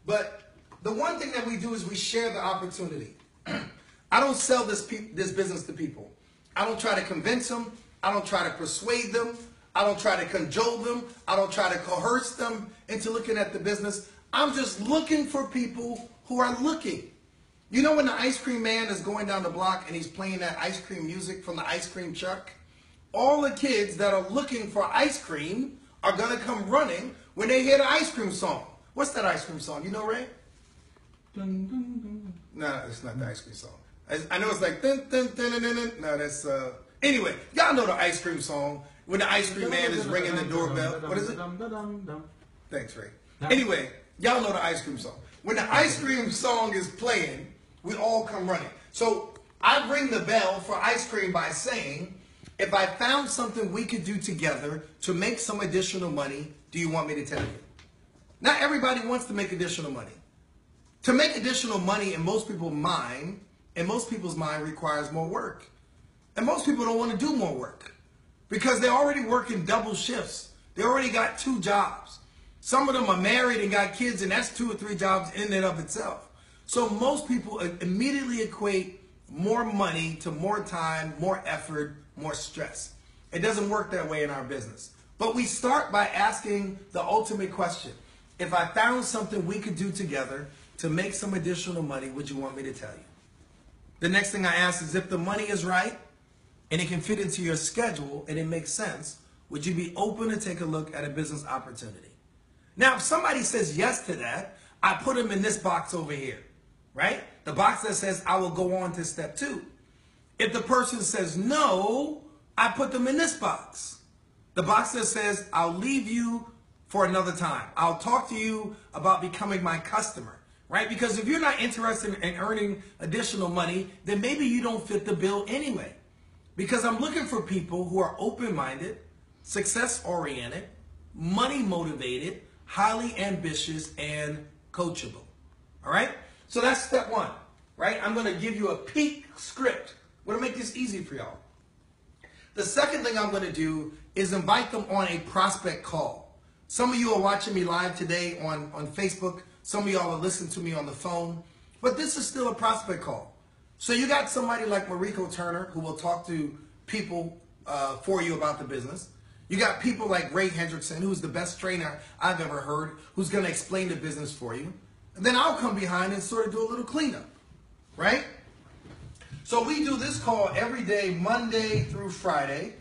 C: but the one thing that we do is we share the opportunity. I don't sell this business to people. I don't try to convince them. I don't try to persuade them. I don't try to cajole them. I don't try to coerce them into looking at the business. I'm just looking for people who are looking. You know when the ice cream man is going down the block and he's playing that ice cream music from the ice cream truck? All the kids that are looking for ice cream are going to come running when they hear the ice cream song. What's that ice cream song? You know, Ray? Dun, dun, dun. No, it's not the ice cream song. I know it's like dun, dun, dun, dun, dun, dun. No, that's anyway, y'all know the ice cream song when the ice cream man is ringing the doorbell. What is it? Thanks, Ray. Anyway, y'all know the ice cream song. When the ice cream song is playing, we all come running. So I ring the bell for ice cream by saying, if I found something we could do together to make some additional money, do you want me to tell you? Not everybody wants to make additional money. To make additional money in most people's mind requires more work. And most people don't want to do more work because they're already working double shifts. They already got 2 jobs. Some of them are married and got kids, and that's 2 or 3 jobs in and of itself. So most people immediately equate more money to more time, more effort, more stress. It doesn't work that way in our business. But we start by asking the ultimate question. If I found something we could do together to make some additional money, would you want me to tell you? The next thing I ask is if the money is right and it can fit into your schedule and it makes sense, would you be open to take a look at a business opportunity? Now, if somebody says yes to that, I put them in this box over here, right? The box that says I will go on to step 2. If the person says no, I put them in this box. The box that says I'll leave you for another time. I'll talk to you about becoming my customer, right? Because if you're not interested in earning additional money, then maybe you don't fit the bill anyway. Because I'm looking for people who are open-minded, success-oriented, money-motivated, highly ambitious, and coachable. All right? So that's step one, right? I'm going to give you a peak script. I'm going to make this easy for y'all. The second thing I'm going to do is invite them on a prospect call. Some of you are watching me live today on Facebook. Some of y'all are listening to me on the phone. But this is still a prospect call. So you got somebody like Merecco Turner who will talk to people for you about the business. You got people like Ray Hendrickson, who's the best trainer I've ever heard, who's going to explain the business for you. And then I'll come behind and sort of do a little cleanup, right? So we do this call every day, Monday through Friday,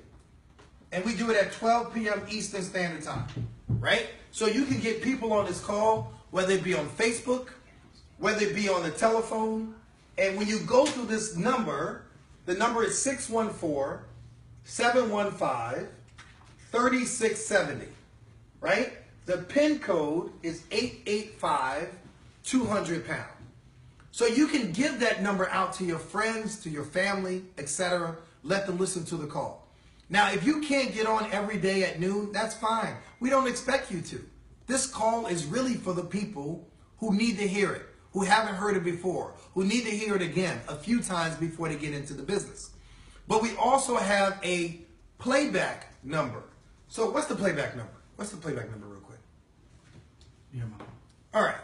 C: and we do it at 12 p.m. Eastern Standard Time, right? So you can get people on this call, whether it be on Facebook, whether it be on the telephone, and when you go through this number, the number is 614-715-3670, right? The PIN code is 885-200#. So you can give that number out to your friends, to your family, etc. Let them listen to the call. Now, if you can't get on every day at noon, that's fine. We don't expect you to. This call is really for the people who need to hear it, who haven't heard it before, who need to hear it again a few times before they get into the business. But we also have a playback number. So what's the playback number? What's the playback number real quick?
B: Yeah, Mom.
C: All right.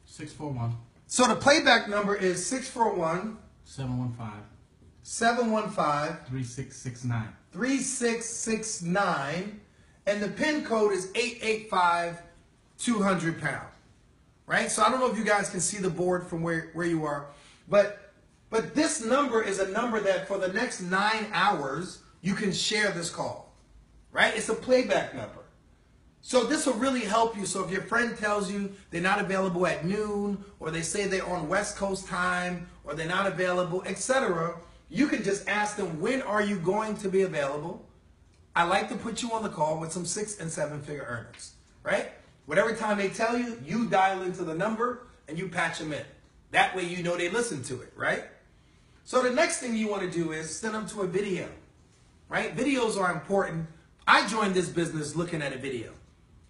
B: 641.
C: So the playback number is 641
B: 715
C: 715
B: 3669.
C: 3669, and the PIN code is 885-200#. Right? So I don't know if you guys can see the board from where you are, but this number is a number that for the next 9 hours you can share this call. Right? It's a playback number. So this will really help you. So if your friend tells you they're not available at noon, or they say they're on West Coast time, or they're not available, etc., you can just ask them, when are you going to be available? I like to put you on the call with some 6- and 7-figure earners, right? Whatever time they tell you, you dial into the number and you patch them in. That way you know they listen to it, right? So the next thing you want to do is send them to a video, right? Videos are important. I joined this business looking at a video.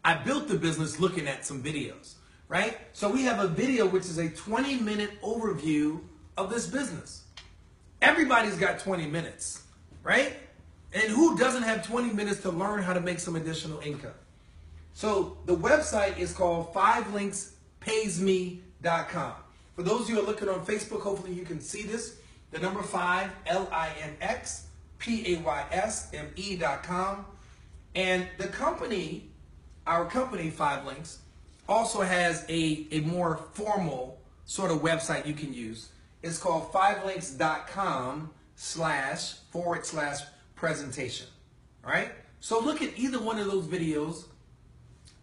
C: I built the business looking at some videos, right? So we have a video which is a 20-minute overview of this business. Everybody's got 20 minutes, right? And who doesn't have 20 minutes to learn how to make some additional income? So the website is called 5linkspaysme.com. For those of you who are looking on Facebook, hopefully you can see this. The number 5, LINXPAYSME.com. And the company, our company, 5 Links, also has a more formal sort of website you can use. It's called 5links.com//presentation. All right? So look at either one of those videos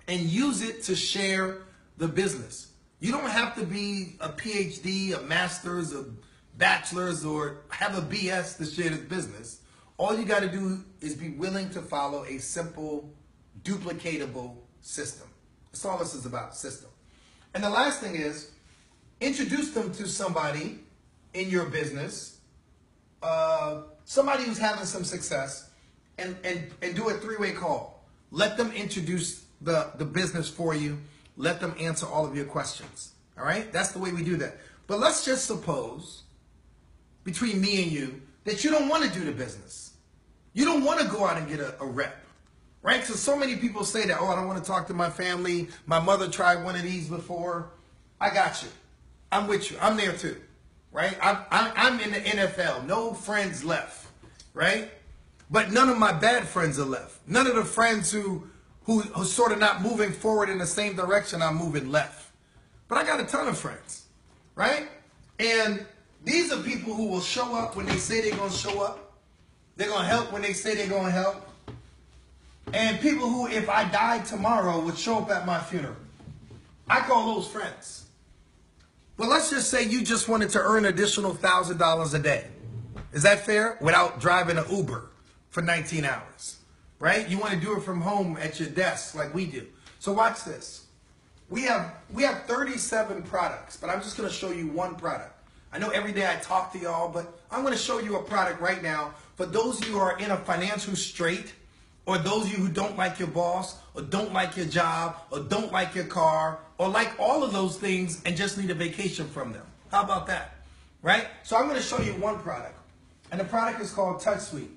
C: and use it to share the business. You don't have to be a PhD, a master's, a bachelor's, or have a BS to share this business. All you got to do is be willing to follow a simple, duplicatable system. That's all this is about, system. And the last thing is, introduce them to somebody in your business, somebody who's having some success, and do a 3-way call. Let them introduce the business for you. Let them answer all of your questions. All right? That's the way we do that. But let's just suppose, between me and you, that you don't want to do the business. You don't want to go out and get a rep. Right? So many people say that, oh, I don't want to talk to my family. My mother tried one of these before. I got you. I'm with you. I'm there too. Right? I'm in the NFL. No friends left. Right? But none of my bad friends are left. None of the friends who are sort of not moving forward in the same direction I'm moving left. But I got a ton of friends. Right? And these are people who will show up when they say they're going to show up. They're going to help when they say they're going to help. And people who, if I died tomorrow, would show up at my funeral. I call those friends. But let's just say you just wanted to earn additional $1,000 a day. Is that fair? Without driving an Uber for 19 hours. Right? You want to do it from home at your desk like we do. So watch this. We have 37 products, but I'm just going to show you one product. I know every day I talk to y'all, but I'm going to show you a product right now for those of you who are in a financial strait or those of you who don't like your boss, or don't like your job, or don't like your car, or like all of those things and just need a vacation from them. How about that? Right? So I'm going to show you one product. And the product is called Touch Suite.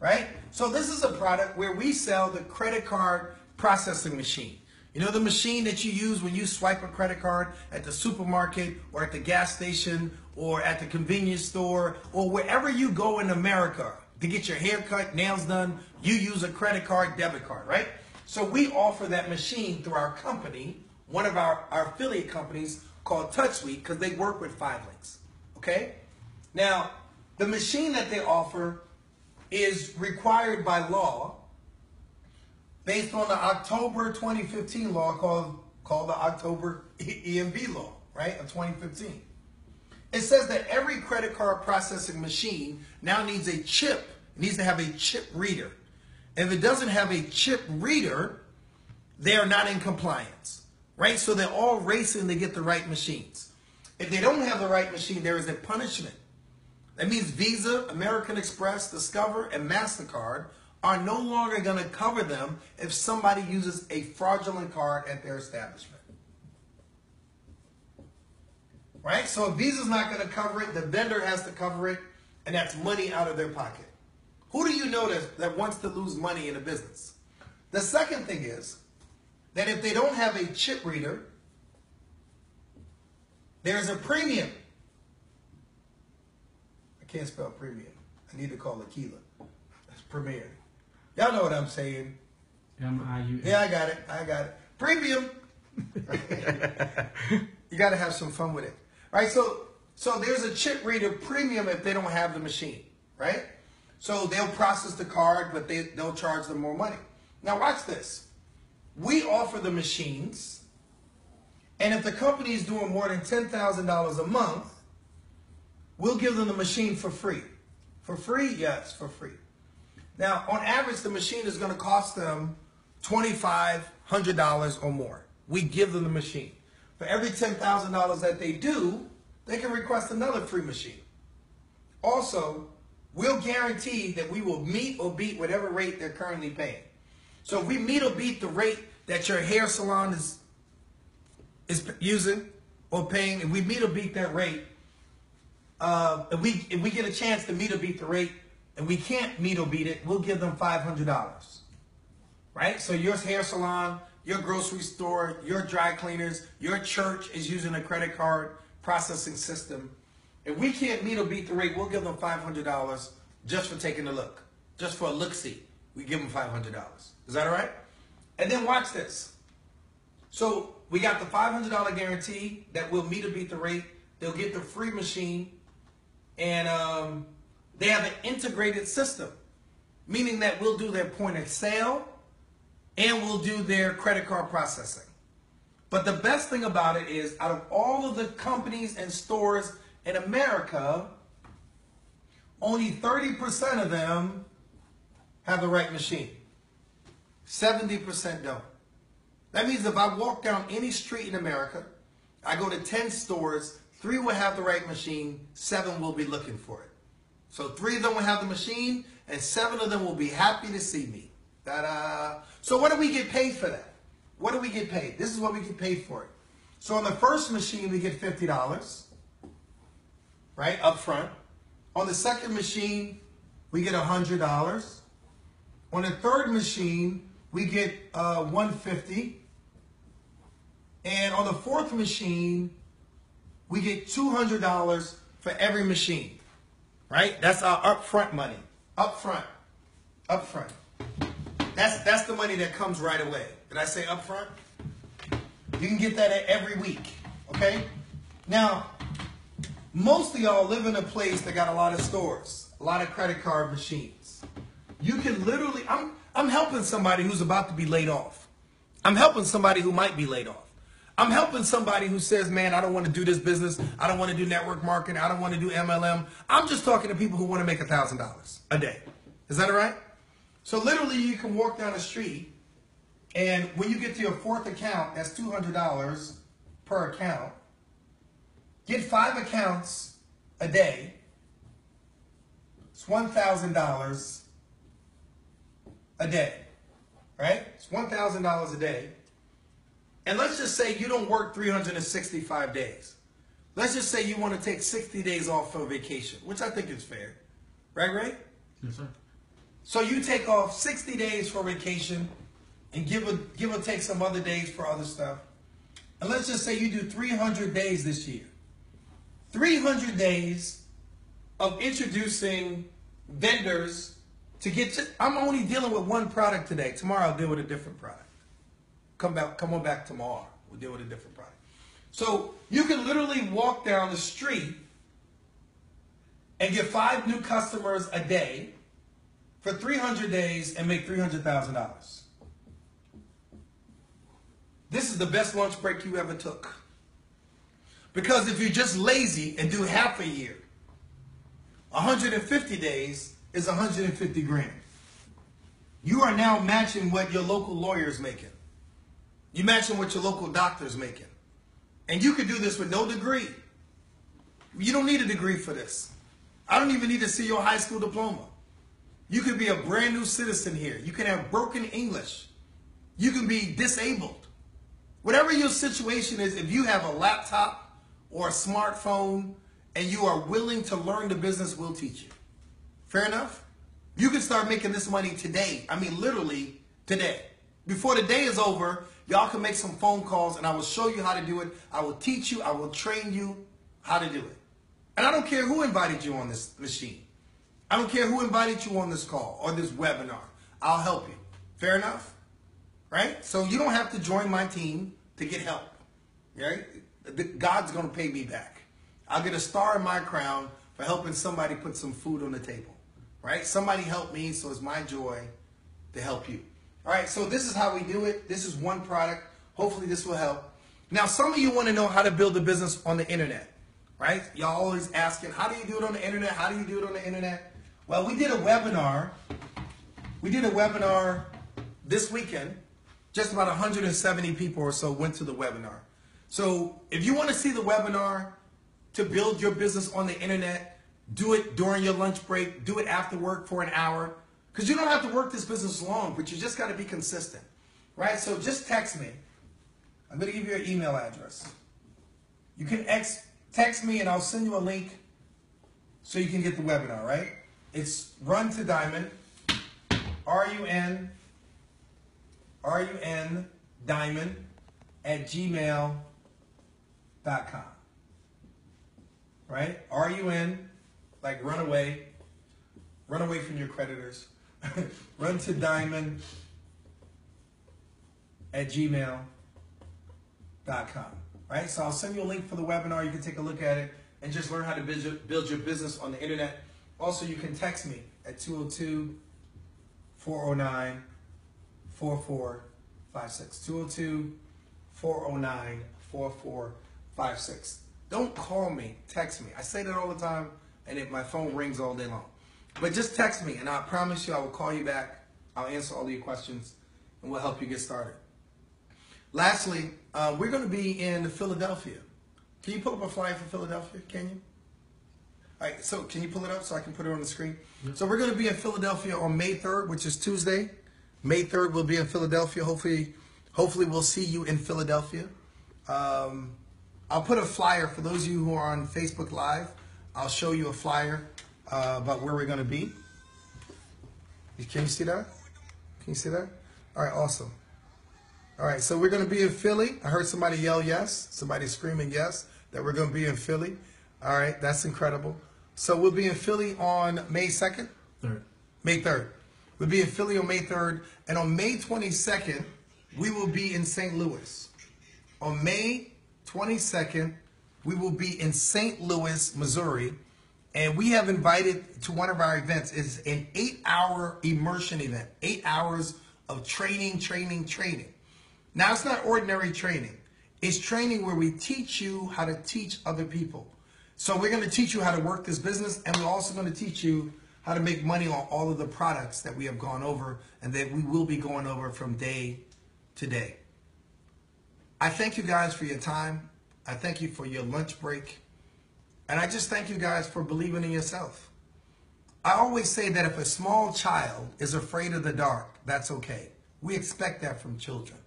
C: Right? So this is a product where we sell the credit card processing machine. You know the machine that you use when you swipe a credit card at the supermarket or at the gas station or at the convenience store or wherever you go in America to get your hair cut, nails done, you use a credit card, debit card, right? So we offer that machine through our company, one of our affiliate companies called Touch Suite, because they work with 5 links, okay? Now, the machine that they offer is required by law based on the October 2015 law called the October EMV law, right, of 2015. It says that every credit card processing machine now needs a chip. It needs to have a chip reader. If it doesn't have a chip reader, they are not in compliance, right? So they're all racing to get the right machines. If they don't have the right machine, there is a punishment. That means Visa, American Express, Discover, and MasterCard are no longer going to cover them if somebody uses a fraudulent card at their establishment. Right? So if Visa's not going to cover it, the vendor has to cover it, and that's money out of their pocket. Who do you know that wants to lose money in a business? The second thing is that if they don't have a chip reader, there's a premium. I can't spell premium. I need to call Aquila. That's premier. Y'all know what I'm saying.
B: M-I-U-M.
C: Yeah, I got it. Premium. You got to have some fun with it. Right? So there's a chip reader premium if they don't have the machine. Right? So they'll process the card, but they'll charge them more money. Now watch this. We offer the machines, and if the company is doing more than $10,000 a month, we'll give them the machine for free. For free? Yes, for free. Now, on average, the machine is going to cost them $2,500 or more. We give them the machine. For every $10,000 that they do, they can request another free machine. Also, we'll guarantee that we will meet or beat whatever rate they're currently paying. So if we meet or beat the rate that your hair salon is using or paying, if we meet or beat that rate, if we get a chance to meet or beat the rate, and we can't meet or beat it, we'll give them $500. Right? So your hair salon, your grocery store, your dry cleaners, your church is using a credit card processing system. If we can't meet or beat the rate, we'll give them $500 just for taking a look. Just for a look-see. We give them $500. Is that all right? And then watch this. So we got the $500 guarantee that we'll meet or beat the rate. They'll get the free machine. And they have an integrated system, meaning that we'll do their point of sale and we'll do their credit card processing. But the best thing about it is, out of all of the companies and stores in America, only 30% of them have the right machine. 70% don't. That means if I walk down any street in America, I go to 10 stores, 3 will have the right machine, 7 will be looking for it. So 3 of them will have the machine, and 7 of them will be happy to see me. Ta-da! So what do we get paid for that? What do we get paid? This is what we get paid for it. So on the first machine, we get $50, right, up front. On the second machine, we get $100. On the third machine, we get $150. And on the fourth machine, we get $200 for every machine. Right? That's our upfront money. Upfront. That's the money that comes right away. Did I say upfront? You can get that every week. Okay? Now, most of y'all live in a place that got a lot of stores, a lot of credit card machines. You can literally, I'm helping somebody who's about to be laid off. I'm helping somebody who might be laid off. I'm helping somebody who says, man, I don't want to do this business. I don't want to do network marketing. I don't want to do MLM. I'm just talking to people who want to make $1,000 a day. Is that all right? So literally you can walk down the street, and when you get to your fourth account, that's $200 per account. Get 5 accounts a day. That's $1,000 a day, right? It's $1,000 a day. And let's just say you don't work 365 days. Let's just say you want to take 60 days off for vacation, which I think is fair. Right, Ray?
B: Yes, sir.
C: So you take off 60 days for vacation and give or take some other days for other stuff. And let's just say you do 300 days this year. 300 days of introducing vendors to get to, I'm only dealing with one product today. Tomorrow I'll deal with a different product. Come on back tomorrow. We'll deal with a different product. So you can literally walk down the street and get 5 new customers a day for 300 days and make $300,000. This is the best lunch break you ever took. Because if you're just lazy and do half a year, 150 days is 150 grand. You are now matching what your local lawyer is making. You're matching what your local doctor is making. And you can do this with no degree. You don't need a degree for this. I don't even need to see your high school diploma. You could be a brand new citizen here. You can have broken English. You can be disabled. Whatever your situation is, if you have a laptop or a smartphone and you are willing to learn the business, we'll teach you. Fair enough? You can start making this money today. I mean, literally today. Before the day is over, y'all can make some phone calls and I will show you how to do it. I will teach you. I will train you how to do it. And I don't care who invited you on this machine. I don't care who invited you on this call or this webinar. I'll help you. Fair enough? Right? So you don't have to join my team to get help. Right? God's going to pay me back. I'll get a star in my crown for helping somebody put some food on the table. Right? Somebody helped me, so it's my joy to help you. All right, so this is how we do it. This is one product. Hopefully this will help. Now, some of you want to know how to build a business on the internet, right? Y'all always asking, how do you do it on the internet? How do you do it on the internet? Well, we did a webinar. We did a webinar this weekend. Just about 170 people or so went to the webinar. So if you want to see the webinar to build your business on the internet, do it during your lunch break. Do it after work for an hour. Because you don't have to work this business long, but you just got to be consistent, right? So just text me. I'm going to give you your email address. You can text me and I'll send you a link so you can get the webinar, right? It's Run to Diamond, RUN Diamond @gmail.com, right? RUN, like run away from your creditors. Run to Diamond @gmail.com, right? So I'll send you a link for the webinar. You can take a look at it and just learn how to build your business on the internet. Also, you can text me at 202-409-4456. 202-409-4456. Don't call me, text me. I say that all the time, and my phone rings all day long. But just text me, and I promise you I will call you back. I'll answer all of your questions, and we'll help you get started. Lastly, we're going to be in Philadelphia. Can you pull up a flyer for Philadelphia? Can you? All right, so can you pull it up so I can put it on the screen? Yep. So we're going to be in Philadelphia on May 3rd, which is Tuesday. May 3rd, we'll be in Philadelphia. Hopefully we'll see you in Philadelphia. I'll put a flyer for those of you who are on Facebook Live. I'll show you a flyer about where we're going to be. Can you see that? Can you see that? All right, awesome. All right, so we're going to be in Philly. I heard somebody yell yes. Somebody screaming yes that we're going to be in Philly. All right, that's incredible. So we'll be in Philly on May 2nd?
B: 3rd.
C: May 3rd. We'll be in Philly on May 3rd. And on May 22nd, we will be in St. Louis. On May 22nd, we will be in St. Louis, Missouri. And we have invited to one of our events. It's an 8-hour immersion event. 8 hours of training. Now, it's not ordinary training. It's training where we teach you how to teach other people. So we're going to teach you how to work this business, and we're also going to teach you how to make money on all of the products that we have gone over and that we will be going over from day to day. I thank you guys for your time. I thank you for your lunch break. And I just thank you guys for believing in yourself. I always say that if a small child is afraid of the dark, that's okay. We expect that from children.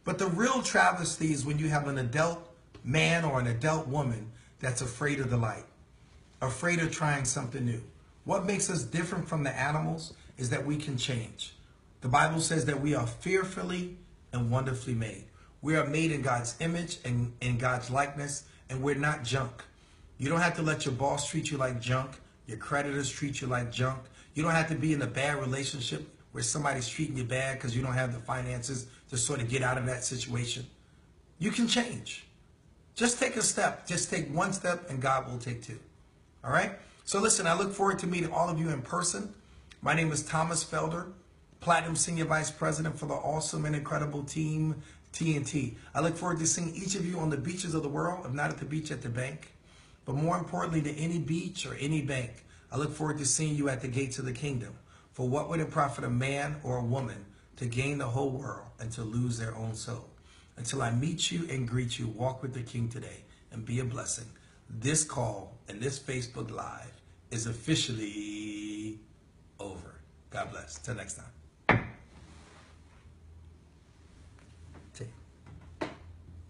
C: But the real travesty is when you have an adult man or an adult woman that's afraid of the light, afraid of trying something new. What makes us different from the animals is that we can change. The Bible says that we are fearfully and wonderfully made. We are made in God's image and in God's likeness, and we're not junk. You don't have to let your boss treat you like junk. Your creditors treat you like junk. You don't have to be in a bad relationship where somebody's treating you bad because you don't have the finances to sort of get out of that situation. You can change. Just take a step. Just take one step and God will take two. All right? So listen, I look forward to meeting all of you in person. My name is Thomas Felder, Platinum Senior Vice President for the awesome and incredible team TNT. I look forward to seeing each of you on the beaches of the world, if not at the beach, at the bank. But more importantly than any beach or any bank, I look forward to seeing you at the gates of the kingdom. For what would it profit a man or a woman to gain the whole world and to lose their own soul? Until I meet you and greet you, walk with the King today and be a blessing. This call and this Facebook Live is officially over. God bless. Till next time.